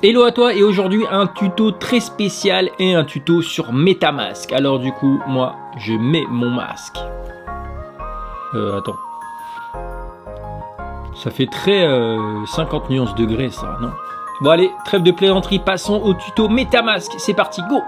Hello à toi et aujourd'hui un tuto très spécial et un tuto sur MetaMask. Alors du coup moi je mets mon masque. Attends. Ça fait très 50 nuances degrés ça, non? Bon allez, trêve de plaisanterie, passons au tuto MetaMask. C'est parti, go!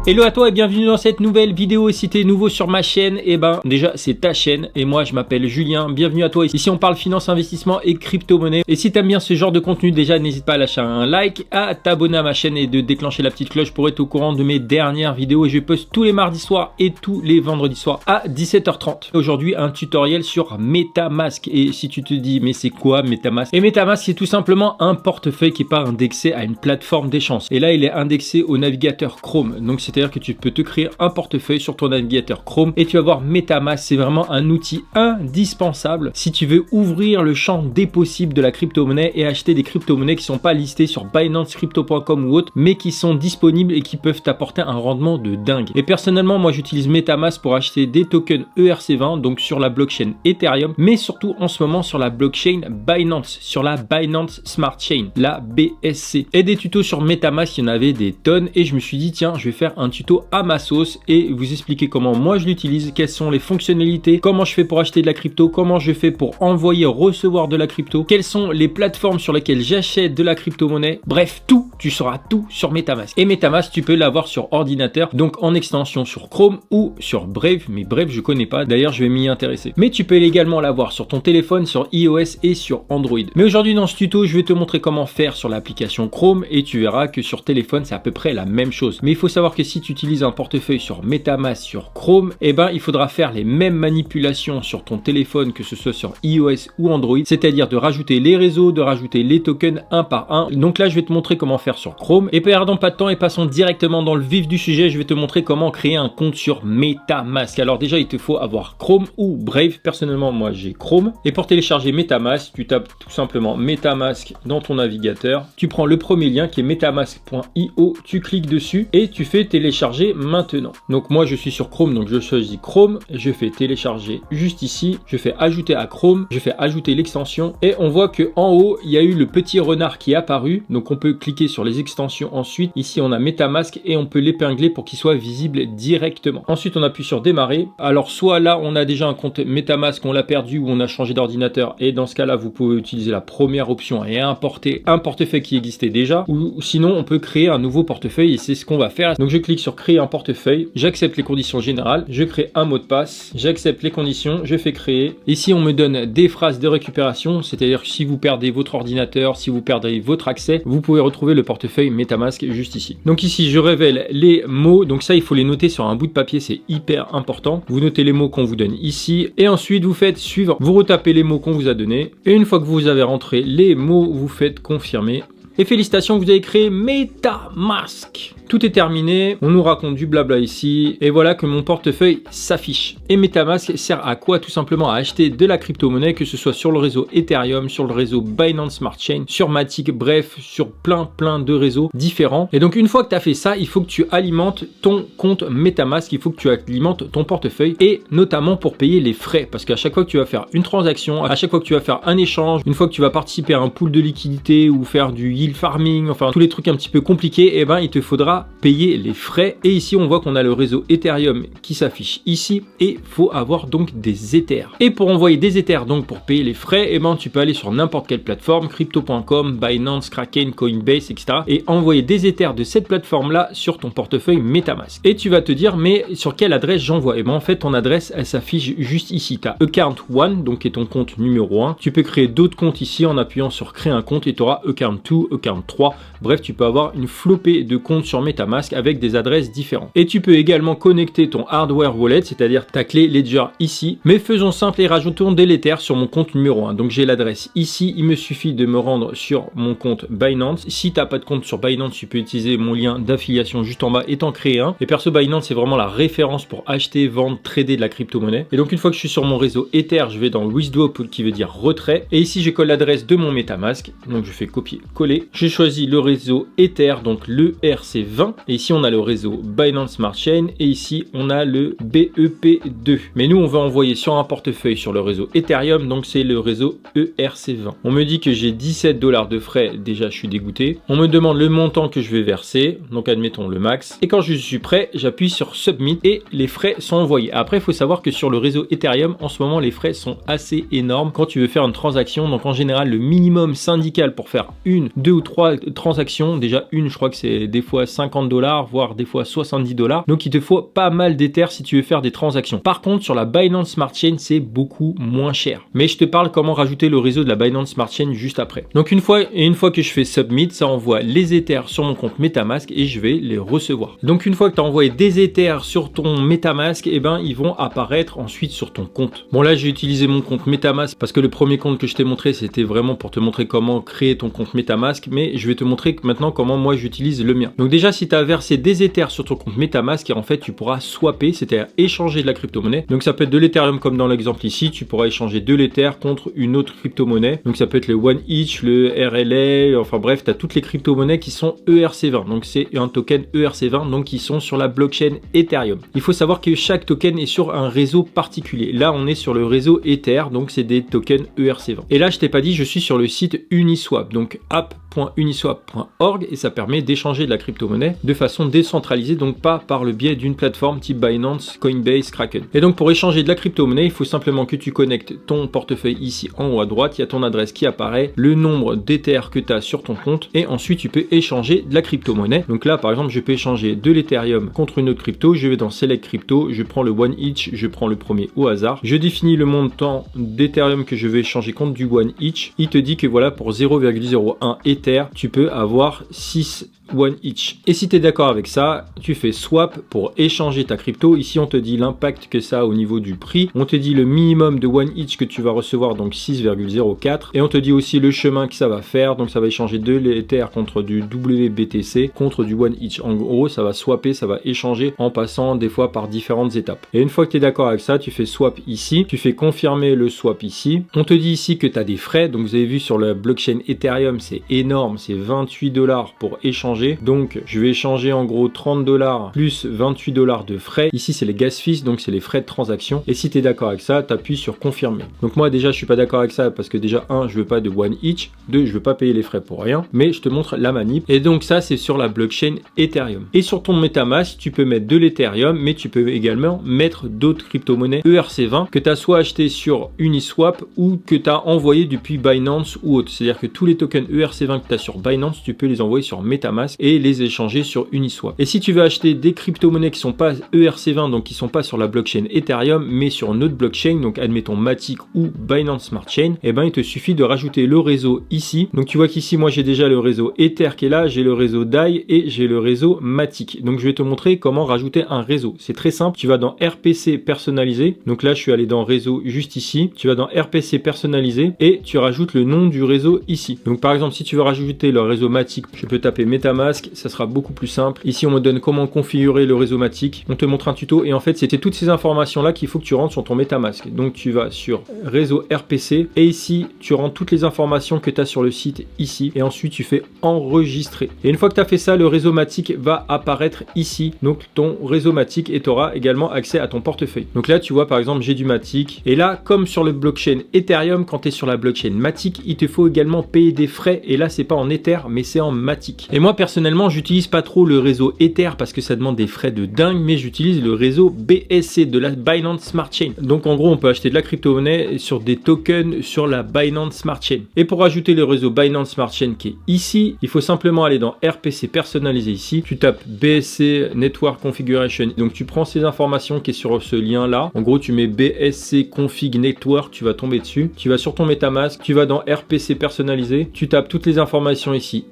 Hello à toi et bienvenue dans cette nouvelle vidéo. Si t'es nouveau sur ma chaîne, et ben déjà c'est ta chaîne et moi je m'appelle Julien. Bienvenue à toi. Ici on parle finance, investissement et crypto-monnaie. Et si t'aimes bien ce genre de contenu, déjà n'hésite pas à lâcher un like, à t'abonner à ma chaîne et de déclencher la petite cloche pour être au courant de mes dernières vidéos. Et je poste tous les mardis soirs et tous les vendredis soirs à 17h30. Aujourd'hui un tutoriel sur MetaMask. Et si tu te dis mais c'est quoi MetaMask? Et MetaMask c'est tout simplement un portefeuille qui n'est pas indexé à une plateforme d'échange. Et là il est indexé au navigateur Chrome. Donc c'est-à-dire que tu peux te créer un portefeuille sur ton navigateur Chrome et tu vas voir MetaMask, c'est vraiment un outil indispensable si tu veux ouvrir le champ des possibles de la crypto-monnaie et acheter des crypto-monnaies qui ne sont pas listées sur Binance, Crypto.com ou autres, mais qui sont disponibles et qui peuvent t'apporter un rendement de dingue. Et personnellement, moi j'utilise MetaMask pour acheter des tokens ERC20, donc sur la blockchain Ethereum, mais surtout en ce moment sur la blockchain Binance, sur la Binance Smart Chain, la BSC. Et des tutos sur MetaMask, il y en avait des tonnes et je me suis dit tiens, je vais faire un tuto à ma sauce et vous expliquer comment moi je l'utilise, quelles sont les fonctionnalités, comment je fais pour acheter de la crypto, comment je fais pour envoyer, recevoir de la crypto, quelles sont les plateformes sur lesquelles j'achète de la crypto-monnaie. Bref, tout, tu sauras tout sur MetaMask. Et MetaMask, tu peux l'avoir sur ordinateur, donc en extension sur Chrome ou sur Brave, mais Brave je connais pas, d'ailleurs je vais m'y intéresser. Mais tu peux également l'avoir sur ton téléphone, sur iOS et sur Android. Mais aujourd'hui dans ce tuto, je vais te montrer comment faire sur l'application Chrome et tu verras que sur téléphone, c'est à peu près la même chose. Mais il faut savoir que si tu utilises un portefeuille sur MetaMask sur Chrome, et ben il faudra faire les mêmes manipulations sur ton téléphone que ce soit sur iOS ou Android, c'est-à-dire de rajouter les réseaux, de rajouter les tokens un par un. Donc là je vais te montrer comment faire sur Chrome et perdons pas de temps et passons directement dans le vif du sujet. Je vais te montrer comment créer un compte sur MetaMask. Alors déjà il te faut avoir Chrome ou Brave. Personnellement moi j'ai Chrome et pour télécharger MetaMask tu tapes tout simplement MetaMask dans ton navigateur, tu prends le premier lien qui est metamask.io, tu cliques dessus et tu fais télécharger maintenant. Donc moi je suis sur Chrome, donc je choisis Chrome, je fais télécharger juste ici, je fais ajouter à Chrome, je fais ajouter l'extension et on voit que en haut il y a eu le petit renard qui est apparu, donc on peut cliquer sur les extensions ensuite. Ici on a MetaMask et on peut l'épingler pour qu'il soit visible directement. Ensuite on appuie sur démarrer. Alors soit là on a déjà un compte MetaMask, on l'a perdu ou on a changé d'ordinateur et dans ce cas là vous pouvez utiliser la première option et importer un portefeuille qui existait déjà, ou sinon on peut créer un nouveau portefeuille et c'est ce qu'on va faire. Donc je clique sur créer un portefeuille, j'accepte les conditions générales, je crée un mot de passe, j'accepte les conditions, je fais créer. Ici on me donne des phrases de récupération, c'est-à-dire que si vous perdez votre ordinateur, si vous perdez votre accès, vous pouvez retrouver le portefeuille MetaMask juste ici. Donc ici je révèle les mots, donc ça il faut les noter sur un bout de papier, c'est hyper important. Vous notez les mots qu'on vous donne ici et ensuite vous faites suivre, vous retapez les mots qu'on vous a donnés et une fois que vous avez rentré les mots, vous faites confirmer. Et félicitations, vous avez créé MetaMask. Tout est terminé, on nous raconte du blabla ici, et voilà que mon portefeuille s'affiche. Et MetaMask sert à quoi? Tout simplement à acheter de la crypto-monnaie, que ce soit sur le réseau Ethereum, sur le réseau Binance Smart Chain, sur Matic, bref, sur plein de réseaux différents. Et donc une fois que tu as fait ça, il faut que tu alimentes ton compte MetaMask, il faut que tu alimentes ton portefeuille, et notamment pour payer les frais, parce qu'à chaque fois que tu vas faire une transaction, à chaque fois que tu vas faire un échange, une fois que tu vas participer à un pool de liquidité ou faire du yield farming, enfin tous les trucs un petit peu compliqués, et ben il te faudra payer les frais. Et ici on voit qu'on a le réseau Ethereum qui s'affiche ici et faut avoir donc des Ethers. Et pour envoyer des Ethers, donc pour payer les frais, et ben tu peux aller sur n'importe quelle plateforme, Crypto.com, Binance, Kraken, Coinbase, etc. et envoyer des Ethers de cette plateforme là sur ton portefeuille MetaMask. Et tu vas te dire mais sur quelle adresse j'envoie? Et ben en fait ton adresse elle s'affiche juste ici. Tu as account 1 donc qui est ton compte numéro 1. Tu peux créer d'autres comptes ici en appuyant sur créer un compte et tu auras account 2, account 3. Bref, tu peux avoir une flopée de comptes sur MetaMask avec des adresses différentes. Et tu peux également connecter ton hardware wallet, c'est-à-dire ta clé Ledger ici. Mais faisons simple et rajoutons des Ethers sur mon compte numéro 1. Donc j'ai l'adresse ici, il me suffit de me rendre sur mon compte Binance. Si tu n'as pas de compte sur Binance, tu peux utiliser mon lien d'affiliation juste en bas et t'en créer un. Et perso, Binance, c'est vraiment la référence pour acheter, vendre, trader de la crypto-monnaie. Et donc une fois que je suis sur mon réseau Ether, je vais dans Withdraw qui veut dire retrait. Et ici, je colle l'adresse de mon MetaMask. Donc je fais copier-coller. et je choisis le réseau Ether, donc le ERC20. Et ici, on a le réseau Binance Smart Chain et ici, on a le BEP2. Mais nous, on va envoyer sur un portefeuille sur le réseau Ethereum, donc c'est le réseau ERC20. On me dit que j'ai 17 $ de frais, déjà je suis dégoûté. On me demande le montant que je vais verser, donc admettons le max. Et quand je suis prêt, j'appuie sur Submit et les frais sont envoyés. Après, il faut savoir que sur le réseau Ethereum, en ce moment, les frais sont assez énormes quand tu veux faire une transaction. Donc en général, le minimum syndical pour faire une, 2 ou 3 transactions, déjà une, je crois que c'est des fois 50 $, voire des fois 70 $. Donc il te faut pas mal d'Ether si tu veux faire des transactions. Par contre, sur la Binance Smart Chain, c'est beaucoup moins cher. Mais je te parle comment rajouter le réseau de la Binance Smart Chain juste après. Donc une fois que je fais Submit, ça envoie les Ethers sur mon compte MetaMask et je vais les recevoir. Donc une fois que tu as envoyé des Ethers sur ton MetaMask, et ben ils vont apparaître ensuite sur ton compte. Bon là, j'ai utilisé mon compte MetaMask parce que le premier compte que je t'ai montré, c'était vraiment pour te montrer comment créer ton compte MetaMask, mais je vais te montrer maintenant comment moi j'utilise le mien. Donc déjà, si tu as versé des Ethers sur ton compte MetaMask, et en fait tu pourras swapper, c'est-à-dire échanger de la crypto-monnaie. Donc ça peut être de l'Ethereum comme dans l'exemple ici, tu pourras échanger de l'Ether contre une autre crypto-monnaie. Donc ça peut être le OneEach, le RLA, enfin bref, tu as toutes les crypto-monnaies qui sont ERC20. Donc c'est un token ERC20, donc qui sont sur la blockchain Ethereum. Il faut savoir que chaque token est sur un réseau particulier. Là, on est sur le réseau Ether, donc c'est des tokens ERC20. Et là, je t'ai pas dit, je suis sur le site Uniswap, donc app.uniswap.org, et ça permet d'échanger de la crypto-monnaie de façon décentralisée, donc pas par le biais d'une plateforme type Binance, Coinbase, Kraken. Et donc pour échanger de la crypto-monnaie, il faut simplement que tu connectes ton portefeuille ici en haut à droite, il y a ton adresse qui apparaît, le nombre d'Ether que tu as sur ton compte, et ensuite tu peux échanger de la crypto-monnaie. Donc là, par exemple, je peux échanger de l'Ethereum contre une autre crypto, je vais dans Select Crypto, je prends le OneEach, je prends le premier au hasard, je définis le montant d'Ethereum que je vais échanger contre du OneEach, il te dit que voilà, pour 0,01 Ether, tu peux avoir 6 OneEach. Et si tu es d'accord avec ça, tu fais swap pour échanger ta crypto. Ici, on te dit l'impact que ça a au niveau du prix. On te dit le minimum de OneEach que tu vas recevoir, donc 6,04. Et on te dit aussi le chemin que ça va faire. Donc, ça va échanger de l'Ether contre du WBTC contre du OneEach. En gros, ça va swapper, ça va échanger en passant des fois par différentes étapes. Et une fois que tu es d'accord avec ça, tu fais swap ici. Tu fais confirmer le swap ici. On te dit ici que tu as des frais. Donc, vous avez vu sur la blockchain Ethereum, c'est énorme. C'est 28 $ pour échanger. Donc je vais échanger en gros 30 $ plus 28 $ de frais. Ici c'est les gas fees, donc c'est les frais de transaction. Et si tu es d'accord avec ça, tu appuies sur confirmer. Donc moi déjà je suis pas d'accord avec ça parce que déjà je veux pas de OneEach, 2 je veux pas payer les frais pour rien, mais je te montre la manip. Et donc ça c'est sur la blockchain Ethereum. Et sur ton MetaMask, tu peux mettre de l'Ethereum, mais tu peux également mettre d'autres crypto-monnaies ERC20 que tu as soit acheté sur Uniswap ou que tu as envoyé depuis Binance ou autre. C'est-à-dire que tous les tokens ERC20 que tu as sur Binance, tu peux les envoyer sur MetaMask et les échanger sur Uniswap. Et si tu veux acheter des crypto-monnaies qui sont pas ERC20, donc qui sont pas sur la blockchain Ethereum, mais sur une autre blockchain, donc admettons Matic ou Binance Smart Chain, et ben il te suffit de rajouter le réseau ici. Donc tu vois qu'ici moi j'ai déjà le réseau Ether qui est là, j'ai le réseau DAI et j'ai le réseau Matic. Donc je vais te montrer comment rajouter un réseau. C'est très simple, tu vas dans RPC personnalisé. Donc là je suis allé dans réseau juste ici. Tu vas dans RPC personnalisé et tu rajoutes le nom du réseau ici. Donc par exemple si tu veux rajouter le réseau Matic, je peux taper MetaMask, ça sera beaucoup plus simple. Ici on me donne comment configurer le réseau Matic. On te montre un tuto et en fait c'était toutes ces informations là qu'il faut que tu rentres sur ton MetaMask. Donc tu vas sur réseau RPC et ici tu rentres toutes les informations que tu as sur le site ici et ensuite tu fais enregistrer. Et une fois que tu as fait ça, le réseau Matic va apparaître ici. Donc ton réseau Matic et tu auras également accès à ton portefeuille. Donc là tu vois par exemple j'ai du Matic et là comme sur le blockchain Ethereum, quand tu es sur la blockchain Matic, il te faut également payer des frais et là c'est pas en Ether mais c'est en Matic. Et moi personnellement j'utilise pas trop le réseau Ether parce que ça demande des frais de dingue, mais j'utilise le réseau BSC de la Binance Smart Chain. Donc en gros on peut acheter de la crypto-monnaie sur des tokens sur la Binance Smart Chain. Et pour ajouter le réseau Binance Smart Chain qui est ici, il faut simplement aller dans RPC personnalisé ici, tu tapes BSC Network Configuration, donc tu prends ces informations qui est sur ce lien là, en gros tu mets BSC Config Network, tu vas tomber dessus, tu vas sur ton MetaMask, tu vas dans RPC personnalisé, tu tapes toutes les informations ici,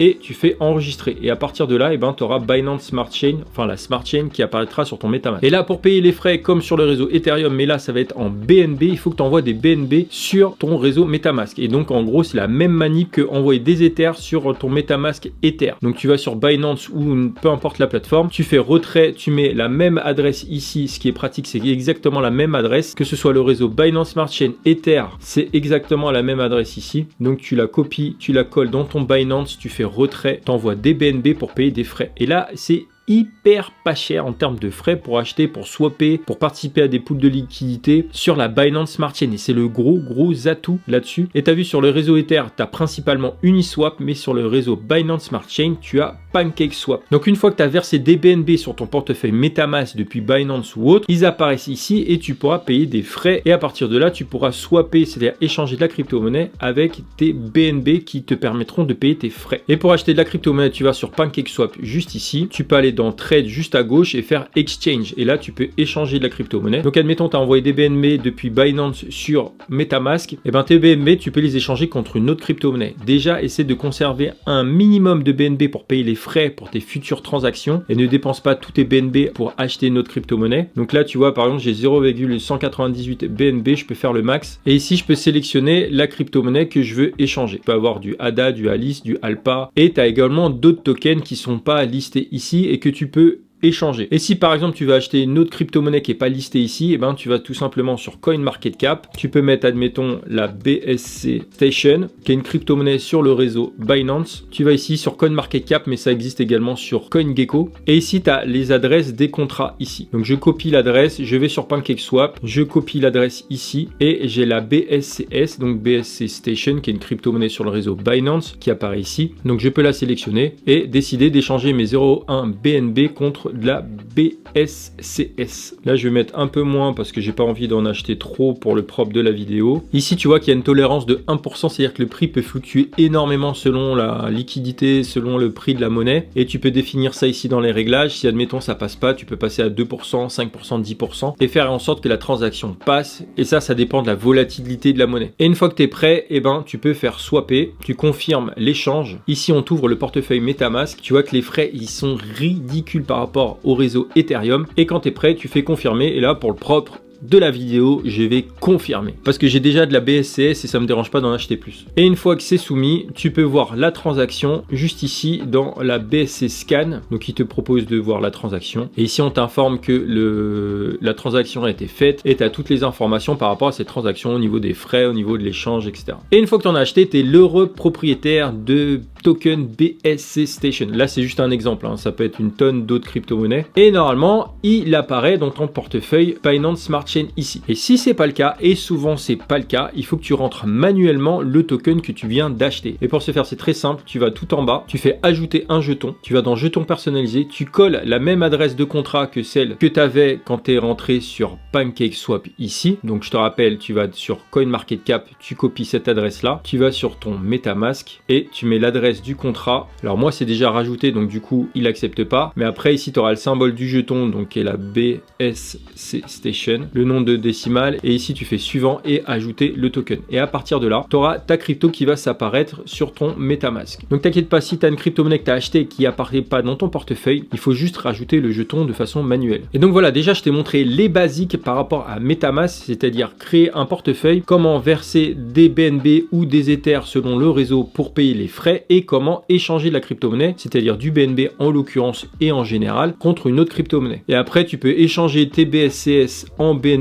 et tu fais enregistrer enregistrer. Et à partir de là, tu auras Binance Smart Chain, enfin la Smart Chain qui apparaîtra sur ton MetaMask. Et là, pour payer les frais comme sur le réseau Ethereum, mais là, ça va être en BNB, il faut que tu envoies des BNB sur ton réseau MetaMask. Et donc, en gros, c'est la même manip que envoyer des Ethers sur ton MetaMask Ether. Donc, tu vas sur Binance ou peu importe la plateforme, tu fais retrait, tu mets la même adresse ici. Ce qui est pratique, c'est exactement la même adresse, que ce soit le réseau Binance Smart Chain Ether, c'est exactement la même adresse ici. Donc, tu la copies, tu la colles dans ton Binance, tu fais retrait, tu envoies des BNB pour payer des frais. Et là, c'est hyper pas cher en termes de frais pour acheter, pour swapper, pour participer à des pools de liquidité sur la Binance Smart Chain. Et c'est le gros atout là-dessus. Et tu as vu sur le réseau Ether, tu as principalement Uniswap, mais sur le réseau Binance Smart Chain, tu as PancakeSwap. Donc une fois que tu as versé des BNB sur ton portefeuille MetaMask depuis Binance ou autre, ils apparaissent ici et tu pourras payer des frais. Et à partir de là, tu pourras swapper, c'est-à-dire échanger de la crypto-monnaie avec tes BNB qui te permettront de payer tes frais. Et pour acheter de la crypto-monnaie, tu vas sur PancakeSwap juste ici. Tu peux aller dans Trade juste à gauche et faire Exchange. Et là, tu peux échanger de la crypto-monnaie. Donc, admettons, tu as envoyé des BNB depuis Binance sur MetaMask. Et bien, tes BNB, tu peux les échanger contre une autre crypto-monnaie. Déjà, essaie de conserver un minimum de BNB pour payer les frais pour tes futures transactions et ne dépense pas tous tes BNB pour acheter une autre crypto-monnaie. Donc là, tu vois, par exemple, j'ai 0,198 BNB, je peux faire le max. Et ici, je peux sélectionner la crypto-monnaie que je veux échanger. Tu peux avoir du ADA, du Alice, du Alpa. Et tu as également d'autres tokens qui sont pas listés ici et que tu peux échanger. Et si par exemple tu vas acheter une autre crypto-monnaie qui n'est pas listée ici, et ben tu vas tout simplement sur CoinMarketCap, tu peux mettre admettons la BSC Station qui est une crypto-monnaie sur le réseau Binance. Tu vas ici sur CoinMarketCap, mais ça existe également sur CoinGecko. Et ici tu as les adresses des contrats ici. Donc je copie l'adresse, je vais sur PancakeSwap, je copie l'adresse ici et j'ai la BSCS, donc BSC Station qui est une crypto-monnaie sur le réseau Binance qui apparaît ici. Donc je peux la sélectionner et décider d'échanger mes 0,1 BNB contre de la BSCS. Là, je vais mettre un peu moins parce que j'ai pas envie d'en acheter trop pour le propre de la vidéo. Ici, tu vois qu'il y a une tolérance de 1%, c'est-à-dire que le prix peut fluctuer énormément selon la liquidité, selon le prix de la monnaie. Et tu peux définir ça ici dans les réglages. Si, admettons, ça passe pas, tu peux passer à 2%, 5%, 10% et faire en sorte que la transaction passe. Et ça dépend de la volatilité de la monnaie. Et une fois que tu es prêt, eh ben, tu peux faire swapper. Tu confirmes l'échange. Ici, on t'ouvre le portefeuille MetaMask. Tu vois que les frais, ils sont ridicules par rapport au réseau Ethereum. Et quand tu es prêt, tu fais confirmer. Et là, pour le propre de la vidéo, je vais confirmer parce que j'ai déjà de la BSCS et ça me dérange pas d'en acheter plus. Et une fois que c'est soumis, tu peux voir la transaction juste ici dans la BSC Scan, donc il te propose de voir la transaction et ici on t'informe que la transaction a été faite et tu as toutes les informations par rapport à cette transaction au niveau des frais, au niveau de l'échange, etc. Et une fois que tu en as acheté, tu es l'heureux propriétaire de token BSC Station. Là c'est juste un exemple, hein. Ça peut être une tonne d'autres crypto-monnaies et normalement il apparaît dans ton portefeuille Binance Smart Chain ici. Et si c'est pas le cas, et souvent c'est pas le cas, il faut que tu rentres manuellement le token que tu viens d'acheter. Et pour ce faire, c'est très simple, tu vas tout en bas, tu fais ajouter un jeton, tu vas dans jeton personnalisé, tu colles la même adresse de contrat que celle que tu avais quand tu es rentré sur PancakeSwap ici. Donc je te rappelle, tu vas sur CoinMarketCap, tu copies cette adresse là, tu vas sur ton MetaMask et tu mets l'adresse du contrat. Alors moi c'est déjà rajouté, donc du coup il accepte pas, mais après ici tu auras le symbole du jeton, donc qui est la BSC Station, le nom de décimale, et ici tu fais suivant et ajouter le token. Et à partir de là, tu auras ta crypto qui va s'apparaître sur ton MetaMask. Donc t'inquiète pas, si tu as une crypto-monnaie que tu as achetée et qui apparaît pas dans ton portefeuille, il faut juste rajouter le jeton de façon manuelle. Et donc voilà, déjà je t'ai montré les basiques par rapport à MetaMask, c'est-à-dire créer un portefeuille, comment verser des BNB ou des Ethers selon le réseau pour payer les frais et comment échanger de la crypto-monnaie, c'est-à-dire du BNB en l'occurrence et en général, contre une autre crypto-monnaie. Et après tu peux échanger tes BSCS en BNB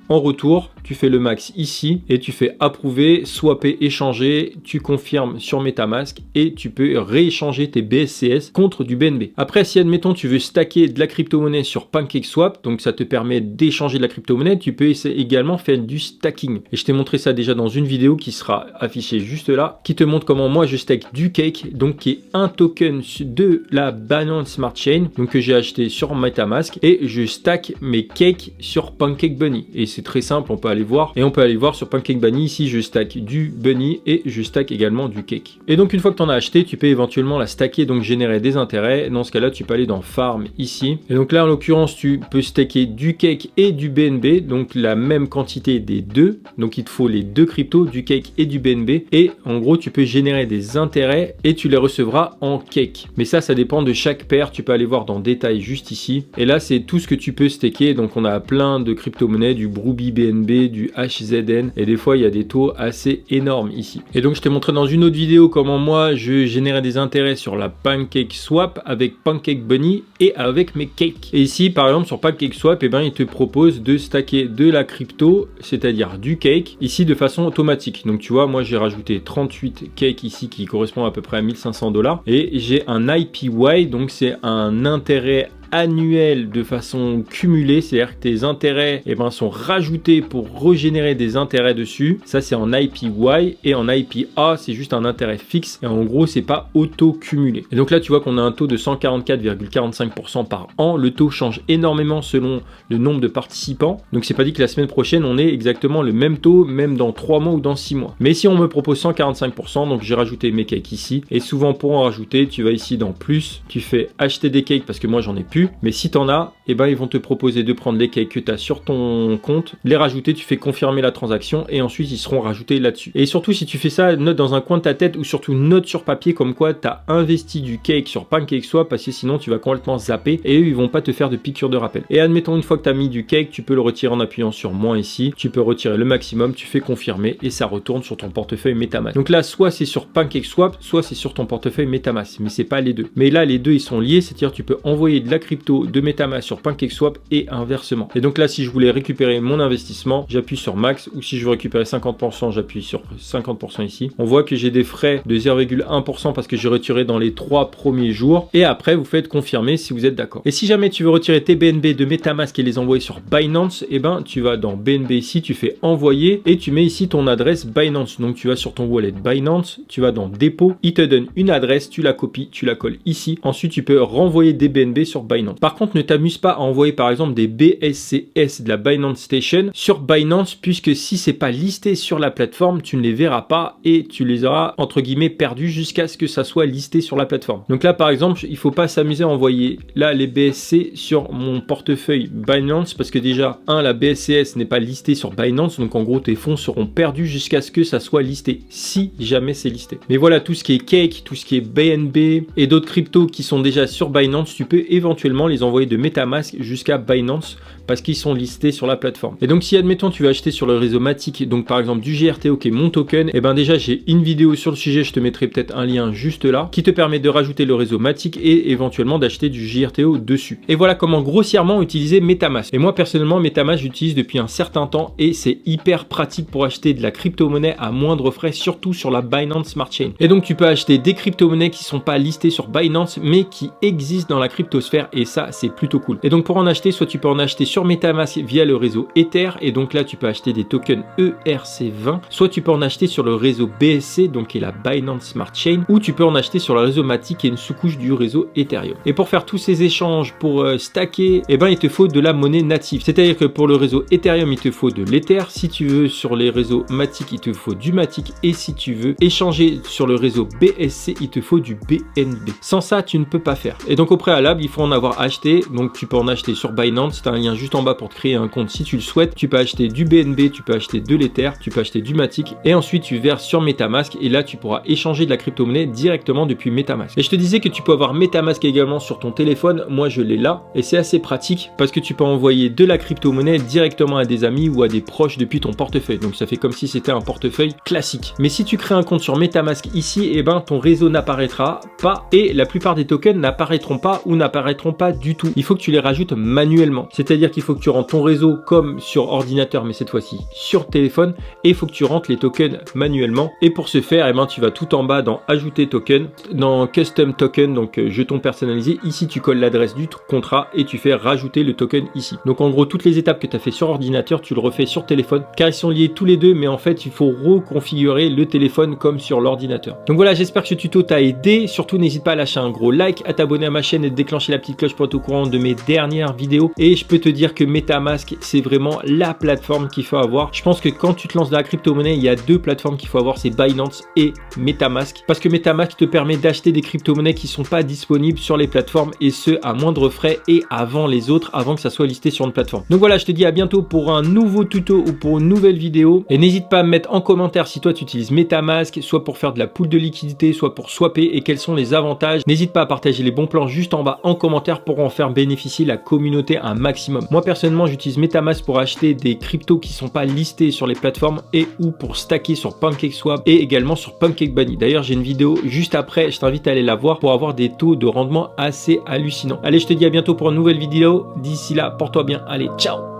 en retour. Tu fais le max ici et tu fais approuver, swapper, échanger, tu confirmes sur MetaMask et tu peux rééchanger tes BSCS contre du BNB. Après, si admettons tu veux stacker de la crypto-monnaie sur PancakeSwap, donc ça te permet d'échanger de la crypto-monnaie, tu peux également faire du stacking. Et je t'ai montré ça déjà dans une vidéo qui sera affichée juste là, qui te montre comment moi je stack du cake, donc qui est un token de la Binance Smart Chain, donc que j'ai acheté sur MetaMask et je stack mes cakes sur PancakeBunny. Et c'est très simple, on peut aller aller voir. Et on peut aller voir sur Pancake Bunny, ici je stack du bunny et je stack également du cake. Et donc une fois que tu en as acheté, tu peux éventuellement la stacker, donc générer des intérêts. Dans ce cas là tu peux aller dans farm ici. Et donc là en l'occurrence tu peux stacker du cake et du BNB, donc la même quantité des deux. Donc il te faut les deux cryptos, du cake et du BNB. Et en gros tu peux générer des intérêts et tu les recevras en cake. Mais ça dépend de chaque paire. Tu peux aller voir dans détail juste ici. Et là c'est tout ce que tu peux stacker. Donc on a plein de crypto-monnaies, du Brooby BNB, du HZN. Et des fois il y a des taux assez énormes ici. Et donc je t'ai montré dans une autre vidéo comment moi je générais des intérêts sur la Pancake Swap avec Pancake Bunny et avec mes cakes. Et ici par exemple sur Pancake Swap, et ben il te propose de stacker de la crypto, c'est-à-dire du cake, ici de façon automatique. Donc tu vois, moi j'ai rajouté 38 cakes ici qui correspond à peu près à 1500 $, et j'ai un IPY, donc c'est un intérêt annuel de façon cumulée, c'est-à-dire que tes intérêts sont rajoutés pour régénérer des intérêts dessus. Ça c'est en IPY, et en IPA c'est juste un intérêt fixe, et en gros c'est pas auto-cumulé. Et donc là tu vois qu'on a un taux de 144,45% par an. Le taux change énormément selon le nombre de participants, donc c'est pas dit que la semaine prochaine on ait exactement le même taux, même dans 3 mois ou dans 6 mois. Mais si on me propose 145%, donc j'ai rajouté mes cakes ici, et souvent pour en rajouter tu vas ici dans plus, tu fais acheter des cakes parce que moi j'en ai plus. Mais si t'en as, ils vont te proposer de prendre les cakes que tu as sur ton compte, les rajouter, tu fais confirmer la transaction et ensuite ils seront rajoutés là-dessus. Et surtout si tu fais ça, note dans un coin de ta tête, ou surtout note sur papier comme quoi tu as investi du cake sur PancakeSwap, parce que sinon tu vas complètement zapper et eux ils vont pas te faire de piqûre de rappel. Et admettons une fois que tu as mis du cake, tu peux le retirer en appuyant sur moins ici, tu peux retirer le maximum, tu fais confirmer et ça retourne sur ton portefeuille MetaMask. Donc là soit c'est sur PancakeSwap, soit c'est sur ton portefeuille MetaMask, mais c'est pas les deux. Mais là les deux ils sont liés, c'est-à-dire tu peux envoyer de la crypto de MetaMask sur PancakeSwap et inversement. Et donc là, si je voulais récupérer mon investissement, j'appuie sur Max, ou si je veux récupérer 50%, j'appuie sur 50% ici. On voit que j'ai des frais de 0,1% parce que j'ai retiré dans les 3 premiers jours. Et après, vous faites confirmer si vous êtes d'accord. Et si jamais tu veux retirer tes BNB de MetaMask et les envoyer sur Binance, tu vas dans BNB ici, tu fais envoyer et tu mets ici ton adresse Binance. Donc tu vas sur ton wallet Binance, tu vas dans dépôt, il te donne une adresse, tu la copies, tu la colles ici. Ensuite, tu peux renvoyer des BNB sur Binance. Par contre, ne t'amuse pas à envoyer par exemple des BSCS de la Binance Station sur Binance, puisque si c'est pas listé sur la plateforme, tu ne les verras pas et tu les auras entre guillemets perdus jusqu'à ce que ça soit listé sur la plateforme. Donc là par exemple, il faut pas s'amuser à envoyer là les BSC sur mon portefeuille Binance, parce que déjà la BSCS n'est pas listée sur Binance, donc en gros tes fonds seront perdus jusqu'à ce que ça soit listé, si jamais c'est listé. Mais voilà, tout ce qui est cake, tout ce qui est BNB et d'autres cryptos qui sont déjà sur Binance, tu peux éventuellement les envoyer de MetaMask jusqu'à Binance parce qu'ils sont listés sur la plateforme. Et donc si admettons tu veux acheter sur le réseau Matic, donc par exemple du GRTO qui est mon token, et déjà j'ai une vidéo sur le sujet, je te mettrai peut-être un lien juste là qui te permet de rajouter le réseau Matic et éventuellement d'acheter du GRTO dessus. Et voilà comment grossièrement utiliser MetaMask. Et moi personnellement MetaMask j'utilise depuis un certain temps et c'est hyper pratique pour acheter de la crypto-monnaie à moindre frais, surtout sur la Binance Smart Chain. Et donc tu peux acheter des crypto-monnaies qui sont pas listées sur Binance mais qui existent dans la cryptosphère, et ça c'est plutôt cool. Et donc pour en acheter, soit tu peux en acheter sur MetaMask via le réseau Ether, et donc là tu peux acheter des tokens ERC20, soit tu peux en acheter sur le réseau BSC, donc qui est la Binance Smart Chain, ou tu peux en acheter sur le réseau Matic qui est une sous-couche du réseau Ethereum. Et pour faire tous ces échanges, pour stacker, il te faut de la monnaie native. C'est-à-dire que pour le réseau Ethereum, il te faut de l'Ether. Si tu veux sur les réseaux Matic, il te faut du Matic, et si tu veux échanger sur le réseau BSC, il te faut du BNB. Sans ça, tu ne peux pas faire. Et donc au préalable, il faut en avoir acheté. Donc tu peux en acheter sur Binance, tu as un lien juste en bas pour te créer un compte si tu le souhaites. Tu peux acheter du BNB, tu peux acheter de l'Ether, tu peux acheter du Matic, et ensuite tu verses sur MetaMask, et là tu pourras échanger de la crypto-monnaie directement depuis MetaMask. Et je te disais que tu peux avoir MetaMask également sur ton téléphone. Moi je l'ai là, et c'est assez pratique parce que tu peux envoyer de la crypto-monnaie directement à des amis ou à des proches depuis ton portefeuille. Donc ça fait comme si c'était un portefeuille classique. Mais si tu crées un compte sur MetaMask ici, ton réseau n'apparaîtra pas, et la plupart des tokens n'apparaîtront pas ou n'apparaîtront pas du tout. Il faut que tu les rajoutes manuellement. C'est-à-dire qu'il faut que tu rentres ton réseau comme sur ordinateur, mais cette fois-ci sur téléphone, et il faut que tu rentres les tokens manuellement. Et pour ce faire, tu vas tout en bas dans ajouter token, dans custom token, donc jeton personnalisé. Ici, tu colles l'adresse du contrat et tu fais rajouter le token ici. Donc en gros, toutes les étapes que tu as fait sur ordinateur, tu le refais sur téléphone, car ils sont liés tous les deux, mais en fait, il faut reconfigurer le téléphone comme sur l'ordinateur. Donc voilà, j'espère que ce tuto t'a aidé. Surtout, n'hésite pas à lâcher un gros like, à t'abonner à ma chaîne et de déclencher la petite cloche cloche pour être au courant de mes dernières vidéos. Et je peux te dire que MetaMask, c'est vraiment la plateforme qu'il faut avoir. Je pense que quand tu te lances dans la crypto-monnaie, il y a deux plateformes qu'il faut avoir, c'est Binance et MetaMask. Parce que MetaMask te permet d'acheter des crypto-monnaies qui sont pas disponibles sur les plateformes et ce à moindre frais et avant les autres, avant que ça soit listé sur une plateforme. Donc voilà, je te dis à bientôt pour un nouveau tuto ou pour une nouvelle vidéo. Et n'hésite pas à me mettre en commentaire si toi tu utilises MetaMask, soit pour faire de la pool de liquidité, soit pour swapper et quels sont les avantages. N'hésite pas à partager les bons plans juste en bas en commentaire pour en faire bénéficier la communauté un maximum. Moi personnellement, j'utilise MetaMask pour acheter des cryptos qui sont pas listés sur les plateformes et ou pour stacker sur PancakeSwap et également sur PancakeBunny. D'ailleurs, j'ai une vidéo juste après, je t'invite à aller la voir pour avoir des taux de rendement assez hallucinants. Allez, je te dis à bientôt pour une nouvelle vidéo. D'ici là, porte-toi bien. Allez, ciao!